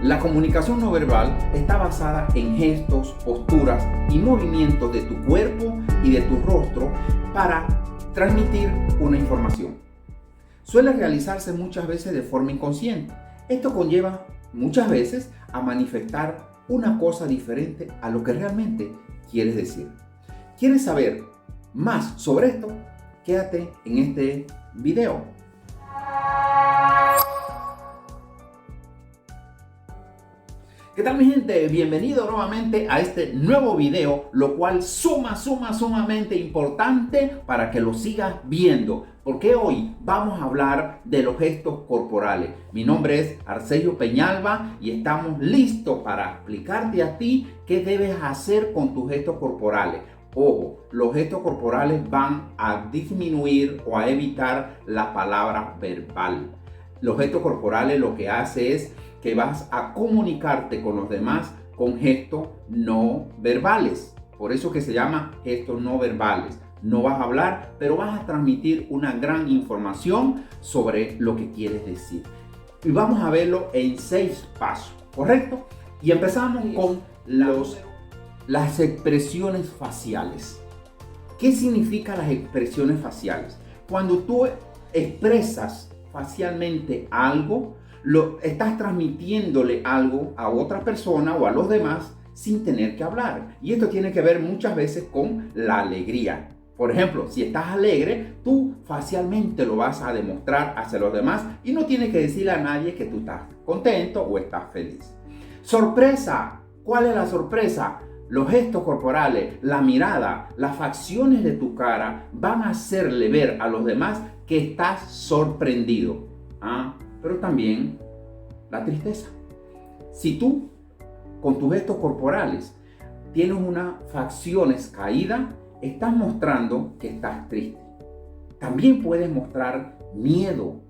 La comunicación no verbal está basada en gestos, posturas y movimientos de tu cuerpo y de tu rostro para transmitir una información. Suele realizarse muchas veces de forma inconsciente. Esto conlleva muchas veces a manifestar una cosa diferente a lo que realmente quieres decir. ¿Quieres saber más sobre esto? Quédate en este video. ¿Qué tal, mi gente? Bienvenido nuevamente a este nuevo video, lo cual sumamente importante para que lo sigas viendo, porque hoy vamos a hablar de los gestos corporales. Mi nombre es Arcelio Peñalba y estamos listos para explicarte a ti qué debes hacer con tus gestos corporales. Ojo, los gestos corporales van a disminuir o a evitar la palabra verbal. Los gestos corporales lo que hace es que vas a comunicarte con los demás con gestos no verbales. Por eso que se llama gestos no verbales. No vas a hablar, pero vas a transmitir una gran información sobre lo que quieres decir. Y vamos a verlo en 6 pasos, ¿correcto? Y empezamos con las expresiones faciales. ¿Qué significan las expresiones faciales? Cuando tú expresas facialmente algo, estás transmitiéndole algo a otra persona o a los demás sin tener que hablar. Y esto tiene que ver muchas veces con la alegría. Por ejemplo, si estás alegre, tú facialmente lo vas a demostrar hacia los demás y no tienes que decirle a nadie que tú estás contento o estás feliz. Sorpresa. ¿Cuál es la sorpresa? Los gestos corporales, la mirada, las facciones de tu cara van a hacerle ver a los demás que estás sorprendido. Pero también la tristeza. Si tú con tus gestos corporales tienes unas facciones caídas, estás mostrando que estás triste. También puedes mostrar miedo,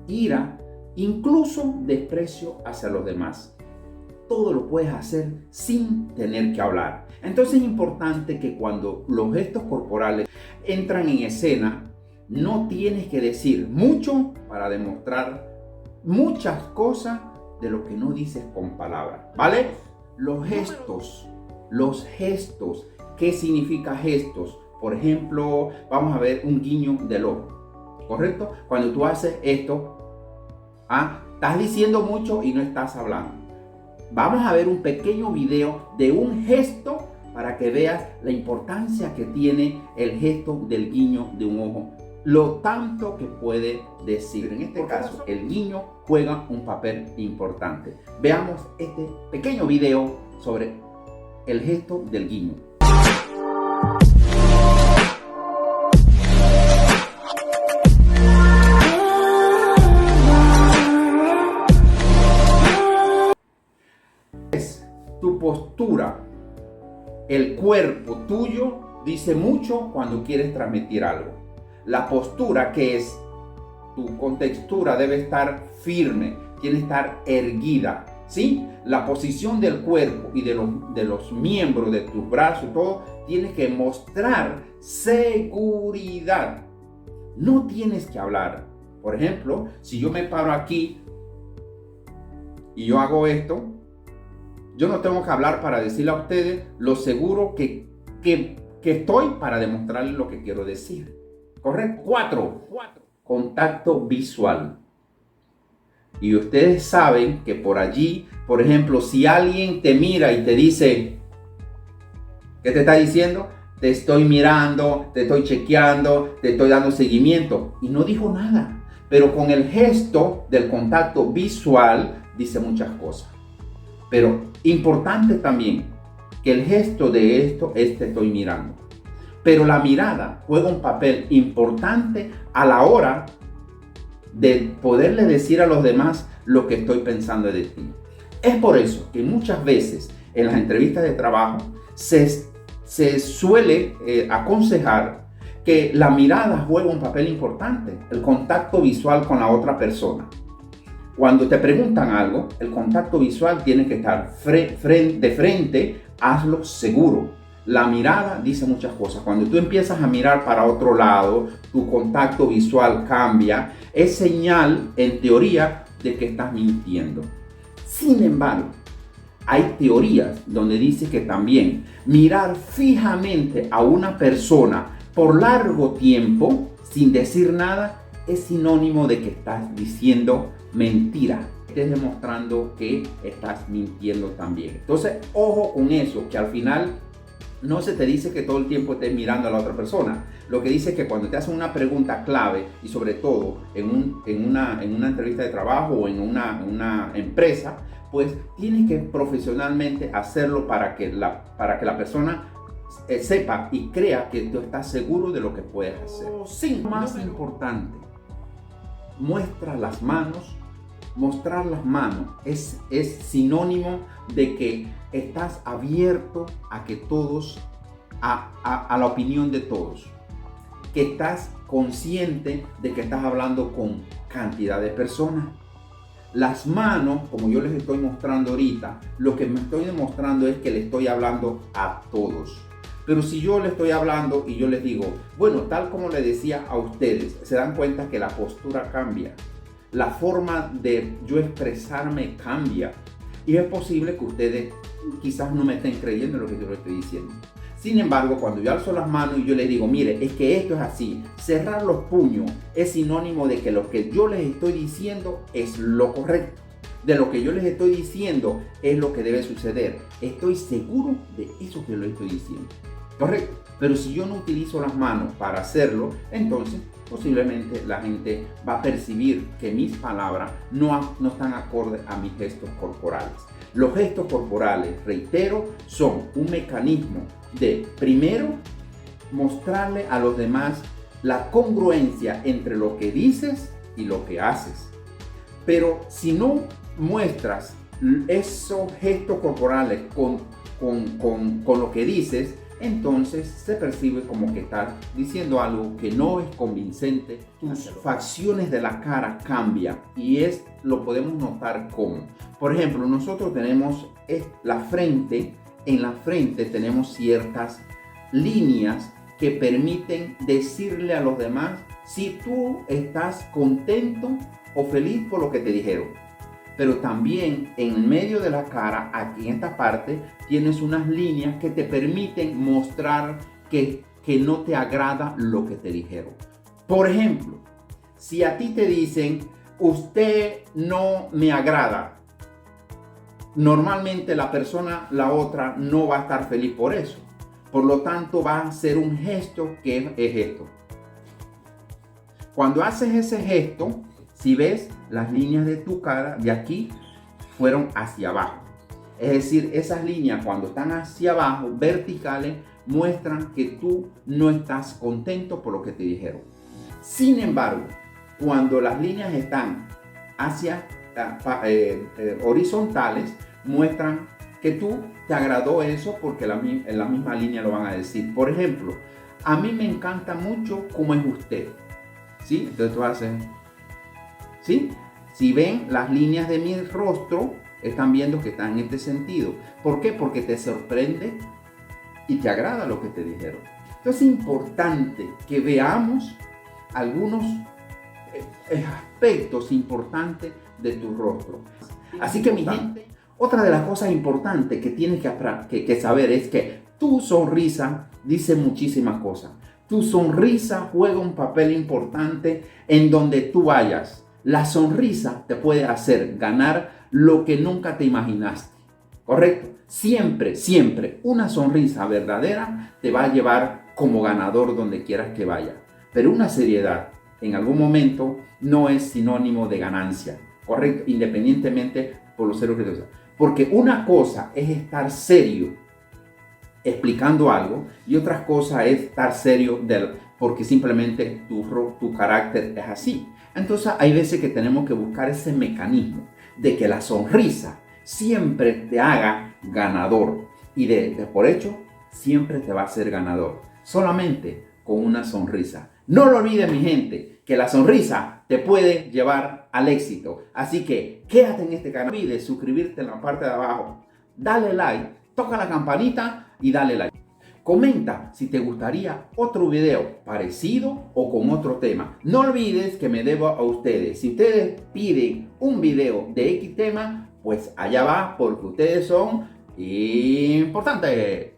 ira, incluso desprecio hacia los demás. Todo lo puedes hacer sin tener que hablar. Entonces es importante que cuando los gestos corporales entran en escena, no tienes que decir mucho para demostrar muchas cosas de lo que no dices con palabras, ¿vale? Los gestos. ¿Qué significa gestos? Por ejemplo, vamos a ver un guiño del ojo, ¿correcto? Cuando tú haces esto, estás diciendo mucho y no estás hablando. Vamos a ver un pequeño video de un gesto para que veas la importancia que tiene el gesto del guiño de un ojo. Lo tanto que puede decir. En este caso, el guiño juega un papel importante. Veamos este pequeño video sobre el gesto del guiño. Tu postura, el cuerpo tuyo dice mucho cuando quieres transmitir algo. La postura, que es tu contextura, debe estar firme, tiene que estar erguida, ¿sí? La posición del cuerpo y de los miembros de tus brazos, todo, tiene que mostrar seguridad. No tienes que hablar. Por ejemplo, si yo me paro aquí y yo hago esto, yo no tengo que hablar para decirle a ustedes lo seguro que estoy para demostrarles lo que quiero decir. ¿Correcto? 4. Contacto visual. Y ustedes saben que por allí, por ejemplo, si alguien te mira y te dice, ¿qué te está diciendo? Te estoy mirando, te estoy chequeando, te estoy dando seguimiento. Y no dijo nada. Pero con el gesto del contacto visual dice muchas cosas. Pero importante también que el gesto de esto es te estoy mirando. Pero la mirada juega un papel importante a la hora de poderle decir a los demás lo que estoy pensando de ti. Es por eso que muchas veces en las entrevistas de trabajo se suele aconsejar que la mirada juega un papel importante, el contacto visual con la otra persona. Cuando te preguntan algo, el contacto visual tiene que estar de frente, hazlo seguro. La mirada dice muchas cosas. Cuando tú empiezas a mirar para otro lado, tu contacto visual cambia. Es señal, en teoría, de que estás mintiendo. Sin embargo, hay teorías donde dice que también mirar fijamente a una persona por largo tiempo sin decir nada es sinónimo de que estás diciendo mentira. Estés demostrando que estás mintiendo también. Entonces, ojo con eso, que al final no se te dice que todo el tiempo estés mirando a la otra persona. Lo que dice es que cuando te hacen una pregunta clave, y sobre todo en una entrevista de trabajo o en una empresa, pues tienes que profesionalmente hacerlo para que la persona sepa y crea que tú estás seguro de lo que puedes hacer. Sí, más importante, muestra las manos. Mostrar las manos es sinónimo de que estás abierto a que todos, a la opinión de todos, que estás consciente de que estás hablando con cantidad de personas. Las manos, como yo les estoy mostrando ahorita, lo que me estoy demostrando es que le estoy hablando a todos. Pero si yo le estoy hablando y yo les digo, bueno, tal como le decía a ustedes, se dan cuenta que la postura cambia. La forma de yo expresarme cambia. Y es posible que ustedes quizás no me estén creyendo lo que yo les estoy diciendo. Sin embargo, cuando yo alzo las manos y yo les digo, mire, es que esto es así, cerrar los puños es sinónimo de que lo que yo les estoy diciendo es lo correcto. De lo que yo les estoy diciendo es lo que debe suceder. Estoy seguro de eso que les estoy diciendo. Correcto. Pero si yo no utilizo las manos para hacerlo, entonces posiblemente la gente va a percibir que mis palabras no están acordes a mis gestos corporales. Los gestos corporales, reitero, son un mecanismo de, primero, mostrarle a los demás la congruencia entre lo que dices y lo que haces. Pero si no muestras esos gestos corporales con lo que dices, entonces se percibe como que estás diciendo algo que no es convincente. Tus facciones de la cara cambian y lo podemos notar como, por ejemplo, nosotros tenemos la frente. En la frente tenemos ciertas líneas que permiten decirle a los demás si tú estás contento o feliz por lo que te dijeron. Pero también en medio de la cara, aquí en esta parte, tienes unas líneas que te permiten mostrar que no te agrada lo que te dijeron. Por ejemplo, si a ti te dicen, usted no me agrada, normalmente la otra no va a estar feliz por eso. Por lo tanto, va a hacer un gesto que es esto. Cuando haces ese gesto, si ves, las líneas de tu cara de aquí fueron hacia abajo. Es decir, esas líneas cuando están hacia abajo, verticales, muestran que tú no estás contento por lo que te dijeron. Sin embargo, cuando las líneas están hacia horizontales, muestran que tú te agradó eso porque en la misma línea lo van a decir. Por ejemplo, a mí me encanta mucho cómo es usted. ¿Sí? Entonces tú haces... ¿Sí? Si ven las líneas de mi rostro, están viendo que están en este sentido. ¿Por qué? Porque te sorprende y te agrada lo que te dijeron. Entonces es importante que veamos algunos aspectos importantes de tu rostro. Así que mi gente, otra de las cosas importantes que tienes que saber es que tu sonrisa dice muchísimas cosas. Tu sonrisa juega un papel importante en donde tú vayas. La sonrisa te puede hacer ganar lo que nunca te imaginaste. ¿Correcto? Siempre, siempre una sonrisa verdadera te va a llevar como ganador donde quieras que vaya. Pero una seriedad en algún momento no es sinónimo de ganancia. ¿Correcto? Independientemente por los ceros que te usan. Porque una cosa es estar serio explicando algo y otra cosa es estar serio porque simplemente tu carácter es así. Entonces hay veces que tenemos que buscar ese mecanismo de que la sonrisa siempre te haga ganador y por hecho siempre te va a hacer ganador solamente con una sonrisa. No lo olvides, mi gente, que la sonrisa te puede llevar al éxito. Así que quédate en este canal. No olvides suscribirte en la parte de abajo, dale like, toca la campanita y dale like. Comenta si te gustaría otro video parecido o con otro tema. No olvides que me debo a ustedes. Si ustedes piden un video de X tema, Pues allá va, porque ustedes son importantes.